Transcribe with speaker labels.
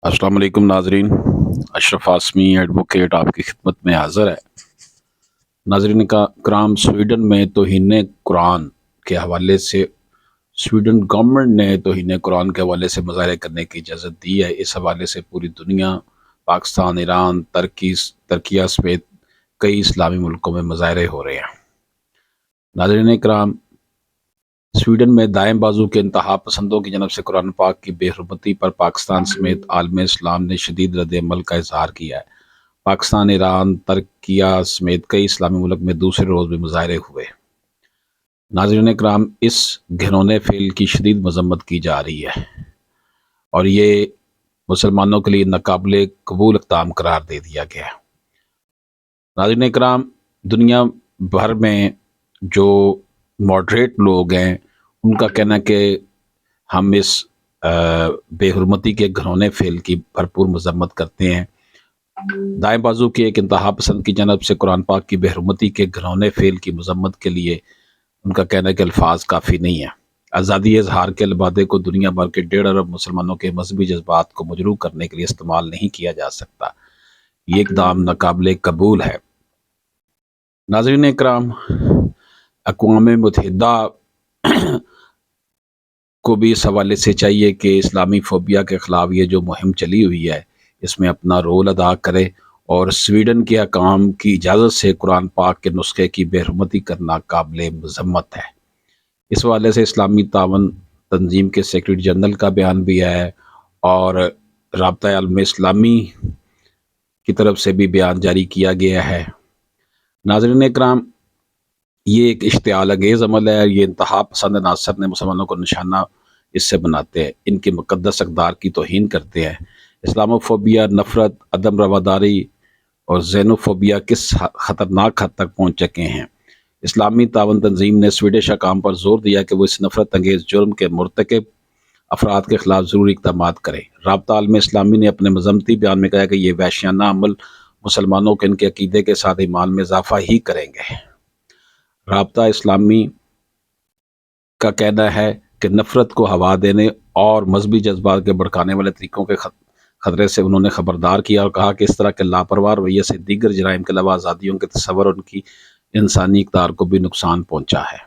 Speaker 1: अस्सलाम वालेकुम नाजरीन। अशरफ आसमी एडवोकेट आपकी खिदमत में हाज़िर है। नाजरीन का कराम, स्वीडन में तौहीन कुरान के हवाले से स्वीडन गवर्नमेंट ने तौहीन कुरान के हवाले से मुज़ाहरे करने की इजाज़त दी है। इस हवाले से पूरी दुनिया, पाकिस्तान, ईरान, तुर्किया समेत कई इस्लामी मुल्कों में मुज़ाहरे हो रहे हैं। नाजरीन कराम, स्वीडन में दाएं बाजू के इंतहा पसंदों की जनब से कुरान पाक की बेहुरमती पर पाकिस्तान समेत आलम इस्लाम ने शदीद रद्द-ए-अमल का इजहार किया है। पाकिस्तान, ईरान, तुर्किया समेत कई इस्लामी मुल्क में दूसरे रोज़ भी मुज़ाहरे हुए। नाज़रीन कराम, इस घिनौने फेल की शदीद मजम्मत की जा रही है और ये मुसलमानों के लिए नाकाबिले कबूल इक़दाम करार दे दिया गया है। नाज़रीन कराम, दुनिया भर में जो मॉडरेट लोग हैं, उनका कहना है कि हम इस बेहुरमती के घिनौने फेल की भरपूर मजम्मत करते हैं। दाएं बाजू के एक इंतहा पसंद की जनब से कुरान पाक की बेहुरमती के घिनौने फेल की मजम्मत के लिए उनका कहना है कि अल्फाज काफ़ी नहीं है। आज़ादी इजहार के लबादे को दुनिया भर के 1.5 अरब मुसलमानों के मजहबी जज्बात को मजरूह करने के लिए इस्तेमाल नहीं किया जा सकता। ये इक़दाम नाकाबिले कबूल है। नाज़रीन इकराम, अक़वाम मुत्तहिदा को भी इस हवाले से चाहिए कि इस्लामी फोबिया के ख़िलाफ़ ये जो मुहिम चली हुई है, इसमें अपना रोल अदा करे और स्वीडन के हकाम की इजाज़त से कुरान पाक के नुस्खे की बेहुरमती करना काबिल मज़म्मत है। इस हवाले से इस्लामी तावन तंजीम के सेक्रेटरी जनरल का बयान भी है और राब्ता आलम इस्लामी की तरफ से भी बयान जारी किया गया है। नाज़रीन इकराम, ये एक इश्तिआल अंगेज़ अमल है। ये इंतहा पसंद नासर ने मुसलमानों को निशाना इससे बनाते हैं, इनके मुक़द्दस अक़दार की तौहीन करते हैं। इस्लामोफोबिया, नफ़रत, अदम रवादारी और ज़ेनोफोबिया किस ख़तरनाक हद तक पहुँच चुके हैं। इस्लामी तावन तंजीम ने स्वीडिश हकाम पर जोर दिया कि वो इस नफ़रत अंगेज़ जुर्म के मुर्तकिब अफराद के ख़िलाफ़ ज़रूरी इक़दामात करें। राब्ता आलम इस्लामी ने अपने मज़म्मती बयान में कहा कि ये वहशियाना अमल मुसलमानों के इनके अक़ीदे के साथ ईमान में इजाफ़ा ही करेंगे। राब्ता इस्लामी का कहना है कि नफ़रत को हवा देने और मजहबी जज्बात के भड़काने वाले तरीक़ों के खतरे से उन्होंने ख़बरदार किया और कहा कि इस तरह के लापरवाह रवैये से दीगर जराइम के अलावा आज़ादियों के तसव्वुर और उनकी इंसानी इक़दार को भी नुकसान पहुँचा है।